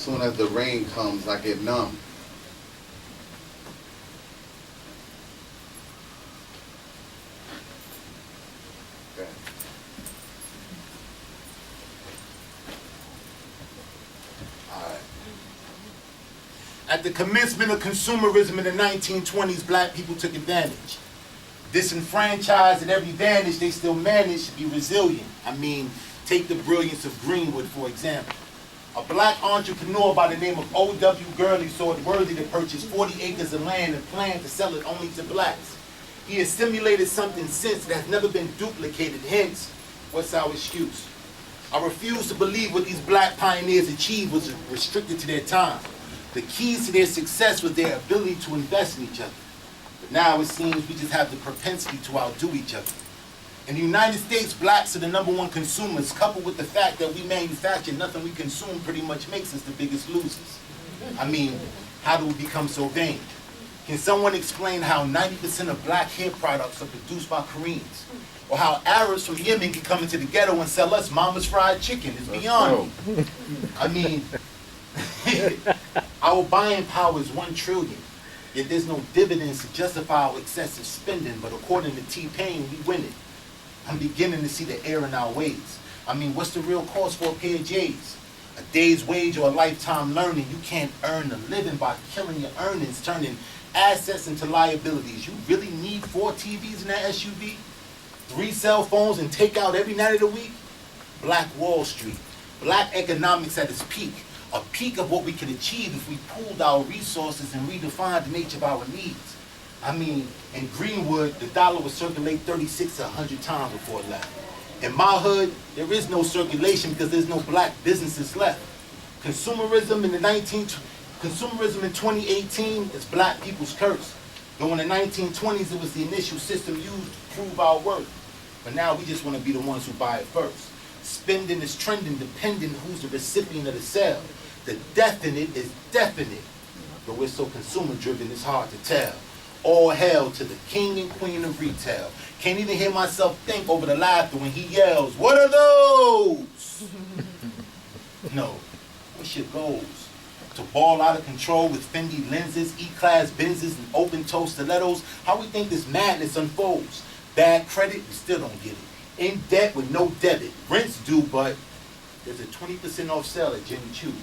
soon as the rain comes, I get numb. Okay. All right. At the commencement of consumerism in the 1920s, black people took advantage. Disenfranchised at every vantage, they still managed to be resilient. I mean, take the brilliance of Greenwood, for example. A black entrepreneur by the name of O.W. Gurley saw it worthy to purchase 40 acres of land and planned to sell it only to blacks. He has simulated something since that has never been duplicated, hence, what's our excuse? I refuse to believe what these black pioneers achieved was restricted to their time. The keys to their success was their ability to invest in each other. But now it seems we just have the propensity to outdo each other. In the United States, blacks are the #1 consumers, coupled with the fact that we manufacture nothing we consume pretty much makes us the biggest losers. I mean, how do we become so vain? Can someone explain how 90% of black hair products are produced by Koreans? Or how Arabs from Yemen can come into the ghetto and sell us Mama's fried chicken? It's beyond me. I mean, our buying power is 1 trillion. Yet there's no dividends to justify our excessive spending, but according to T-Pain, we win it. I'm beginning to see the error in our ways. I mean, what's the real cost for a pair of J's? A day's wage or a lifetime learning. You can't earn a living by killing your earnings, turning assets into liabilities. You really need 4 TVs in that SUV? 3 cell phones and takeout every night of the week? Black Wall Street. Black economics at its peak. A peak of what we could achieve if we pooled our resources and redefined the nature of our needs. I mean, in Greenwood, the dollar would circulate 36 to 100 times before it left. In my hood, there is no circulation because there's no black businesses left. Consumerism in 2018 is black people's curse. Though in the 1920s, it was the initial system used to prove our worth. But now we just want to be the ones who buy it first. Spending is trending depending who's the recipient of the sale. The death in it is definite. But we're so consumer driven, it's hard to tell. All hail to the king and queen of retail. Can't even hear myself think over the laughter when he yells, "What are those?" No, what's your goals? To ball out of control with Fendi lenses, E-class Benzes, and open-toe stilettos? How we think this madness unfolds? Bad credit, we still don't get it. In debt with no debit. Rent's due, but there's a 20% off sale at Jimmy Choo's.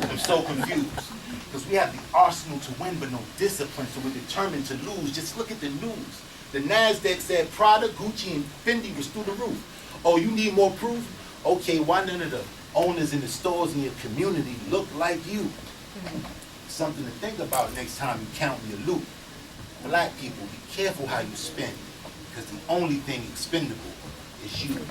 I'm so confused. Because we have the arsenal to win, but no discipline, so we're determined to lose. Just look at the news. The NASDAQ said Prada, Gucci, and Fendi was through the roof. Oh, you need more proof? Okay, why none of the owners in the stores in your community look like you? Something to think about next time you count your loot. Black people, be careful how you spend, because the only thing expendable is you.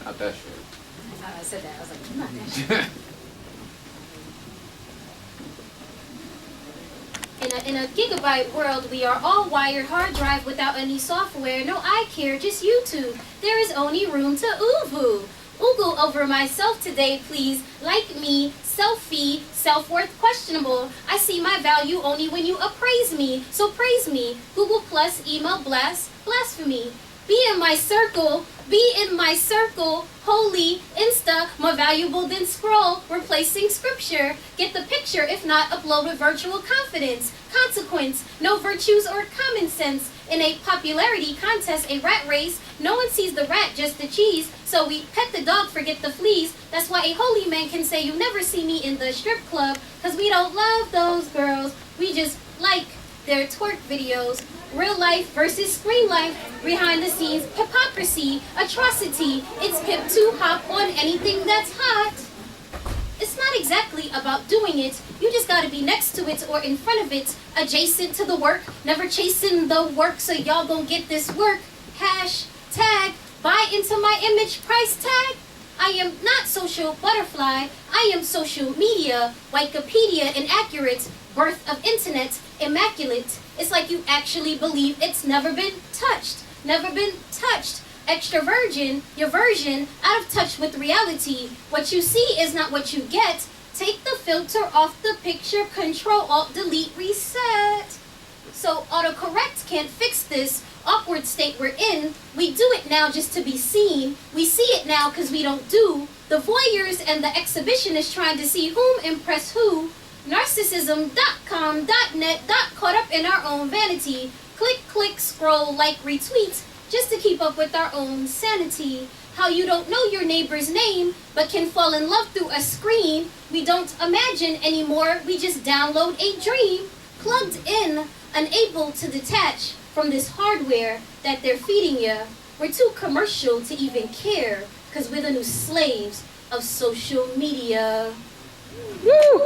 Not that short. I said that. I was like, I'm not that short. In a gigabyte world, we are all wired hard drive without any software. No I care, just YouTube. There is only room to ooh-hoo. Oogle over myself today, please. Like me, selfie, self-worth questionable. I see my value only when you appraise me, so praise me. Google Plus, email blast, blasphemy. Be in my circle, be in my circle. Holy, Insta, more valuable than scroll. Replacing scripture. Get the picture, if not, upload with virtual confidence. Consequence, no virtues or common sense. In a popularity contest, a rat race, no one sees the rat, just the cheese. So we pet the dog, forget the fleas. That's why a holy man can say you never see me in the strip club. Cause we don't love those girls. We just like their twerk videos. Real life versus screen life. Behind the scenes, hypocrisy, atrocity. It's hip to hop on anything that's hot. It's not exactly about doing it. You just gotta be next to it or in front of it. Adjacent to the work. Never chasing the work, so y'all gon' get this work. Hashtag, buy into my image price tag. I am not social butterfly. I am social media. Wikipedia inaccurate. Birth of internet, immaculate. It's like you actually believe it's never been touched. Never been touched. Extra virgin, your version, out of touch with reality. What you see is not what you get. Take the filter off the picture, Control Alt Delete Reset. So autocorrect can't fix this awkward state we're in. We do it now just to be seen. We see it now because we don't do. The voyeurs and the exhibitionists trying to see whom impress who. Narcissism.com, .net, caught up in our own vanity. Click, click, scroll, like, retweet, just to keep up with our own sanity. How you don't know your neighbor's name, but can fall in love through a screen. We don't imagine anymore, we just download a dream. Plugged in, unable to detach from this hardware that they're feeding you. We're too commercial to even care, cause we're the new slaves of social media. Woo!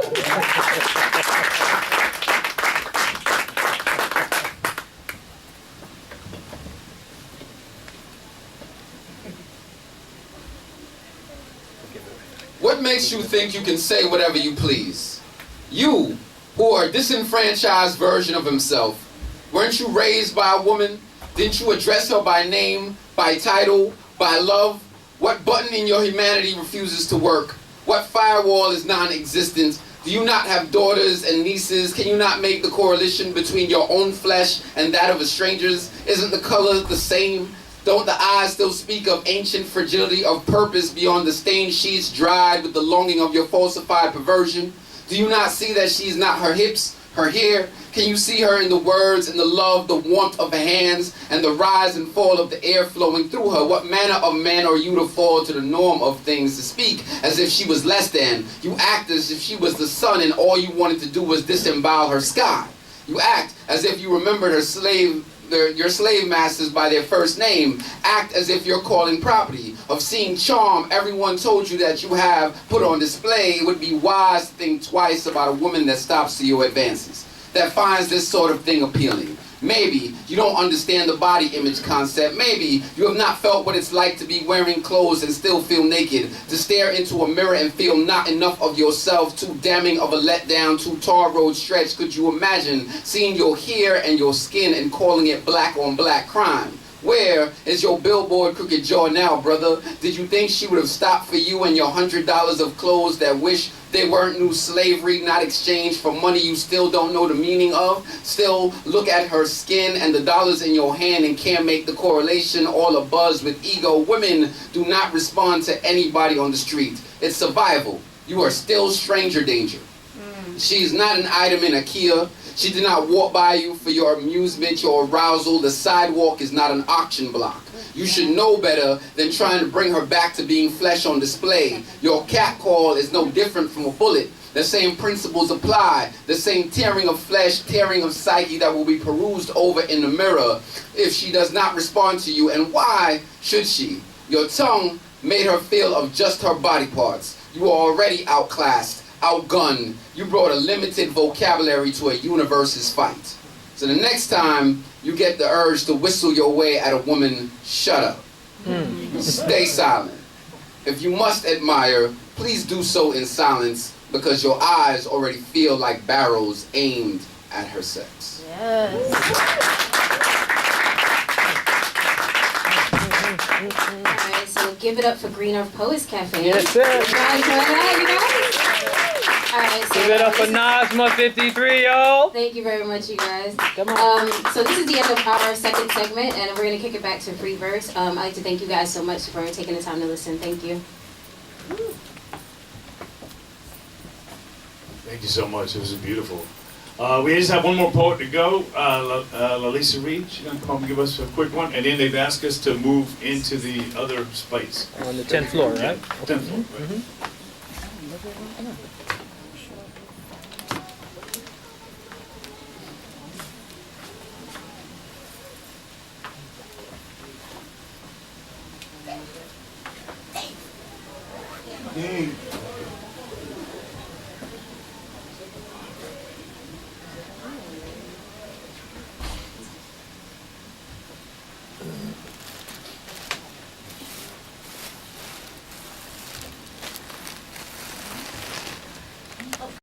What makes you think you can say whatever you please? You, who are a disenfranchised version of himself, weren't you raised by a woman? Didn't you address her by name, by title, by love? What button in your humanity refuses to work? What firewall is non-existent? Do you not have daughters and nieces? Can you not make the correlation between your own flesh and that of a stranger's? Isn't the color the same? Don't the eyes still speak of ancient fragility of purpose beyond the stained sheets dried with the longing of your falsified perversion? Do you not see that she's not her hips, her hair? Can you see her in the words, in the love, the warmth of her hands, and the rise and fall of the air flowing through her? What manner of man are you to fall to the norm of things, to speak as if she was less than? You act as if she was the sun and all you wanted to do was disembowel her sky. You act as if you remembered your slave masters by their first name. Act as if you're calling property. Of seeing charm everyone told you that you have put on display, it would be wise to think twice about a woman that stops to your advances, that finds this sort of thing appealing. Maybe you don't understand the body image concept. Maybe you have not felt what it's like to be wearing clothes and still feel naked, to stare into a mirror and feel not enough of yourself, too damning of a letdown, too tar road stretch. Could you imagine seeing your hair and your skin and calling it black on black crime? Where is your billboard crooked jaw now, brother? Did you think she would have stopped for you and your $100 of clothes that wish they weren't new slavery, not exchanged for money you still don't know the meaning of? Still look at her skin and the dollars in your hand and can't make the correlation, all abuzz with ego. Women do not respond to anybody on the street. It's survival. You are still stranger danger. She's not an item in IKEA. She did not walk by you for your amusement, your arousal. The sidewalk is not an auction block. You should know better than trying to bring her back to being flesh on display. Your catcall is no different from a bullet. The same principles apply. The same tearing of flesh, tearing of psyche that will be perused over in the mirror if she does not respond to you. And why should she? Your tongue made her feel of just her body parts. You are already outclassed, outgunned. You brought a limited vocabulary to a universe's fight. So the next time you get the urge to whistle your way at a woman, shut up. Stay silent. If you must admire, please do so in silence, because your eyes already feel like barrels aimed at her sex. Yes. Alright, so give it up for Green Earth Poets Cafe. Yes, sir. You guys know that, you guys? Alright, so Give it up for Nazma 53, y'all. thank you very much, you guys. Come on. So this is the end of our second segment, and we're going to kick it back to free verse. I'd like to thank you guys so much for taking the time to listen. Thank you. Thank you so much. It was beautiful. We just have one more poet to go. Lalisa Reed, she's going to come and give us a quick one. And then they've asked us to move into the other space. On the 10th floor, right? 10th floor, right. Hey.